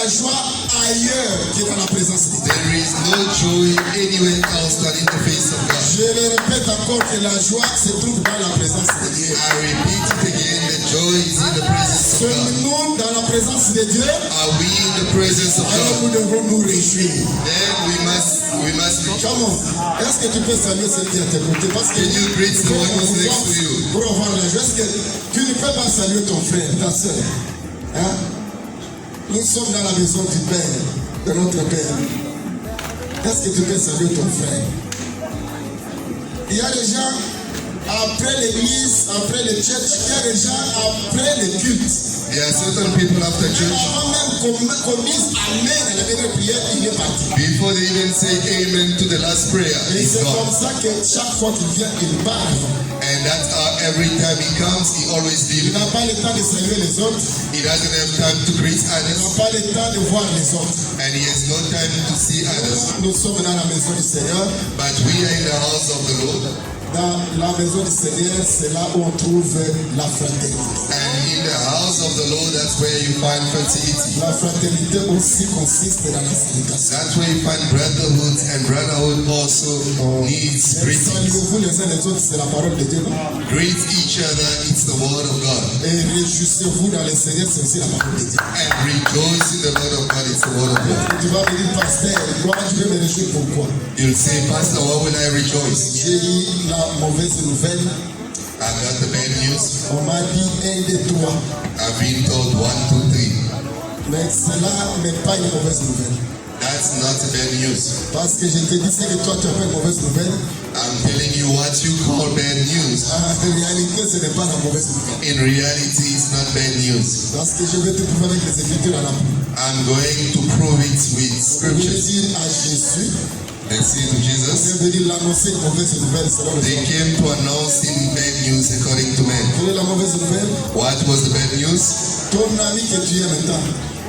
la joie ailleurs que dans la présence de Dieu. There is no joy anywhere else than in the face of God. Je le répète encore que la joie se trouve dans la présence de Dieu. I repeat it again, the joy is in the presence of God. Sommes-nous dans la présence de Dieu? Are we in the presence of Alors God? nous devons nous réjouir. Then we must rejoice. Come on. Est-ce que tu peux saluer celui qui est à tes côtés? Parce que Can you greet the one who's next to you? pour avoir la joie, est-ce que tu ne peux pas saluer ton frère, ta soeur? Hein? Nous sommes dans la maison du Père, de notre Père. Est-ce que tu peux saluer ton frère? Il y a des gens, après l'église, après le church, il y a des gens, après le culte. There are certain people after church, Avant même qu'on dise Amen à la dernière prière, il est parti. before they even say amen to the last prayer, Et he's c'est comme gone. ça que chaque fois qu'il vient, il part. And that's how every time he comes, he always Il leaves. n'a pas le temps de saluer les autres. He doesn't have time to greet Il n'a others, pas le temps de voir les autres. and he has no time to see others. Nous sommes dans la maison du Seigneur. But we are in the house of the Lord, Dans la maison du Seigneur, c'est là où on trouve la fraternité. and in the house of the Lord, that's where you find fertility. La fraternité aussi consiste dans la salutation. That's where you find brotherhood, and brotherhood also needs greeting. Saluez-vous les uns les autres, c'est la parole de Dieu. Greet each other, it's the word of God. Et réjouissez-vous dans le Seigneur, c'est aussi la parole de Dieu. And rejoice in the Lord of God, it's the word of God. Tu vas me dire, pasteur, moi je vais me réjouir pourquoi? You'll say, Pastor, why will I rejoice? J'ai eu la mauvaise nouvelle. I got the bad news. On m'a dit 1, 2, 3. I've been told 1, 2, 3. Mais cela n'est pas une mauvaise nouvelle. That's not a bad news. Parce que je te dis, c'est que toi tu appelles mauvaise nouvelle. I'm telling you what you call bad news. En réalité, ce n'est pas la mauvaise nouvelle. In reality, it's not bad news. Parce que je vais te prouver avec les Écritures à la main. I'm going to prove it with Je vais scriptures. dire à Jésus, Let's see to Jesus. je vais dire l'annoncer une mauvaise nouvelle selon le They Seigneur. came to announce him bad news according to man. Quelle est la mauvaise nouvelle? What was the bad news? Ton ami que tu aimes maintenant,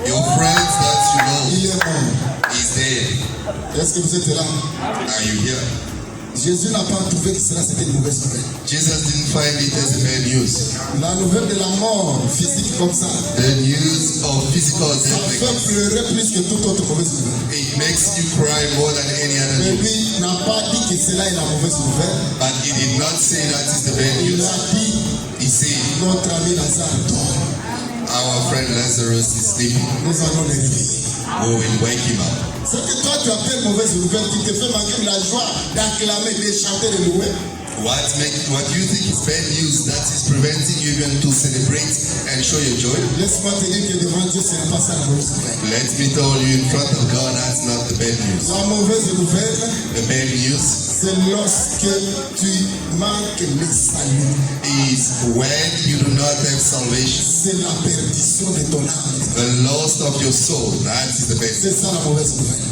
Your friends that you know il est mort. is dead. Est-ce que vous êtes là? Are you here? Jésus n'a pas trouvé que cela c'était une mauvaise nouvelle. Jesus didn't find it as a bad news. La nouvelle de la mort physique comme ça, The news of physical ça death, fait pleurer plus que toute autre mauvaise nouvelle. it makes you cry more than any other Mais news. lui n'a pas dit que cela est la mauvaise nouvelle. But he did not say that is the bad Il news. a dit, He said, notre ami Lazare dort. our friend Lazarus is sleeping. Nous allons le réveiller. We will wake him up. Ce que toi tu appelles mauvaise nouvelle, qui te fait manquer la joie d'acclamer, de chanter, de louer. What you think is bad news that is preventing you even to celebrate and show your joy? Laisse-moi te dire que devant Dieu, ce n'est pas ça la mauvaise nouvelle. Let me tell you in front of God, that's not the bad news. La mauvaise nouvelle, The bad news c'est lorsque tu manques le salut. is when you do not have salvation, C'est la perdition de ton âme. the loss of your soul. That is the bad news. C'est ça la mauvaise nouvelle.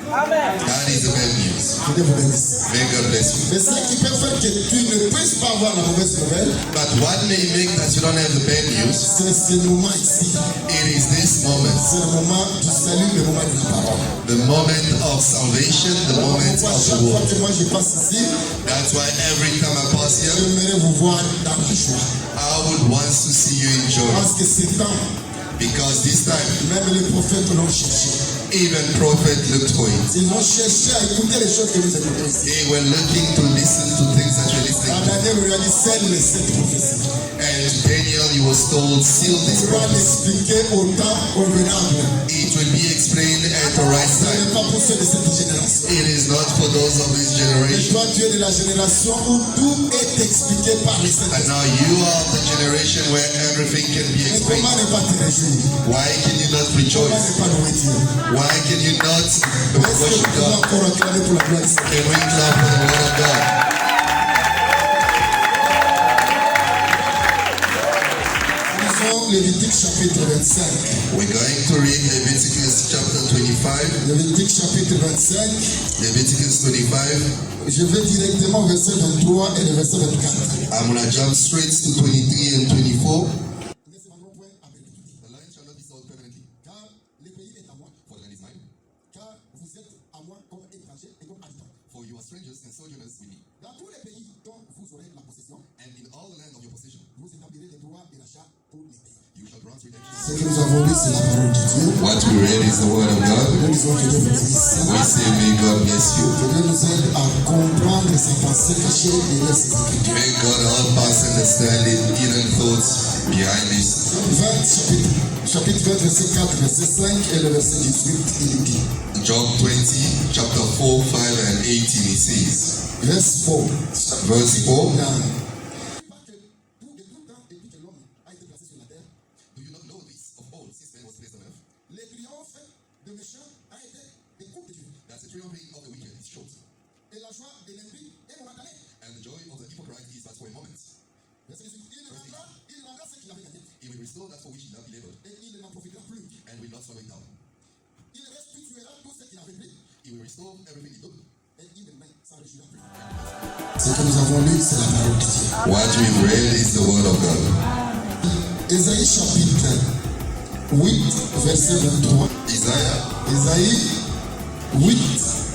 That is the bad news. Que Dieu vous bénisse. May God bless you. Mais ce qui peut faire que tu ne puisses pas avoir la mauvaise nouvelle, But what may make that you don't have the bad news, c'est ce moment ici. it is this moment. C'est le moment du salut, le moment de la parole. The moment of salvation, the moment Pourquoi of the chaque fois word. que moi je passe ici, That's why every time I pass here, j'aimerais vous voir dans la joie. I would want to see you in joy. Parce que c'est temps, Because this time, même les prophètes l'ont cherché. even prophet looked for it. Ils ont cherché à écouter les choses que nous écoutons ici. They were looking to listen to things that you're listening En to. Daniel, on lui a dit, scelle les 7 prophéties. And Daniel, he was told, seal this Tu vas prophecy. l'expliquer au temps convenable. It will be explained at the right Ce n'est time. pas pour ceux de cette génération. It is not for those of this Et generation. toi, tu es de la génération où tout est expliqué par les And Saints. now you are the generation where everything can be Mais explained. comment ne pas te réjouir? Why can you not Comment rejoice? ne pas louer Dieu? Why can you not Est-ce que worship tu vas God? encore acclamer pour la gloire du Seigneur? Can we clap for the word of God? Lisons Lévitique chapitre 25. We're going to read Leviticus chapter 25. Lévitique chapitre 25. Leviticus 25. Je vais directement au verset 23 et le verset 24. I'm going to jump straight to 23 and 24. The land shall not be sold permanently, Car le pays est à moi, for the land is mine. car vous êtes à moi comme étrangers et comme habitants. For you are strangers and sojourners with me. Dans tous les pays dont vous aurez la possession, And in all the land of your possession, vous établirez des droits de rachat pour les pays. you shall grant redemption. Ce que nous avons lu, c'est la parole de Dieu. What we read is the word of God. Nous disons que Dieu vous bénisse. We say, may God bless you. Que Dieu nous aide à comprendre sa pensée cachée derrière ces écritures. May God help us understand the hidden thoughts behind this. Chapitre 20, verset 4, verset 5 et le verset 18, il dit. Job 20, chapter 4, 5, and 18, it says, Verse 4. verse 4, do you not know this of old, since man was placed on earth? Les triomphes de méchants a été des coupes de Dieu. That the triumphing of the wicked is short, Et la joie de l'impie est momentanée. and the joy of the hypocrite is but for a moment. Verset 18. Il rendra ce qu'il avait gagné. He will restore that for which he not labored, Et il n'en profitera plus. and will not swallow it down. Il restituera tout ce qu'il avait pris. He will restore everything he took. Et il ne s'enrichira plus. Ce que nous avons lu, c'est la parole de Dieu. What we've read is the word of God. Ésaïe chapitre 8, verset 23. Isaiah Ésaïe 8,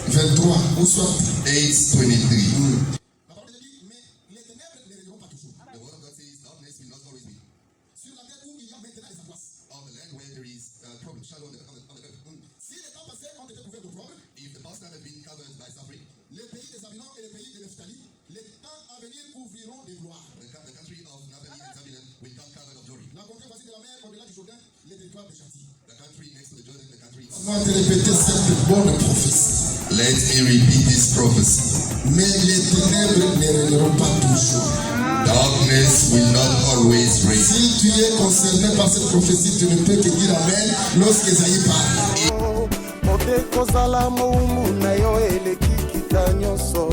23. Ou soit. 8:23. La parole de Dieu dit, mais les ténèbres ne régneront pas toujours. The word of God says, darkness will not always be. Sur la terre où il y a maintenant les angoisses. On the land where there is problem, shadow on the earth. Si les temps passés ont été couverts de problèmes, If the past time has been covered by suffering, les pays des Avinons et les pays de Nephtali, les temps à venir couvriront de gloire. the country of Naphtali and Zebulun will come covered of glory. La contrée voici de la mer, au-delà du Jourdain, les territoires des gentils. The country next to the Jordan, the country of... Moi, de répéter cette bonne prophétie. Let me repeat this prophecy. Mais les ténèbres ne régneront pas toujours. Darkness will not always reign. Si tu es concerné par cette prophétie, tu ne peux que dire Amen lorsqu'Ésaïe parle. Mote kozala moumu na yo eleki kita nyonso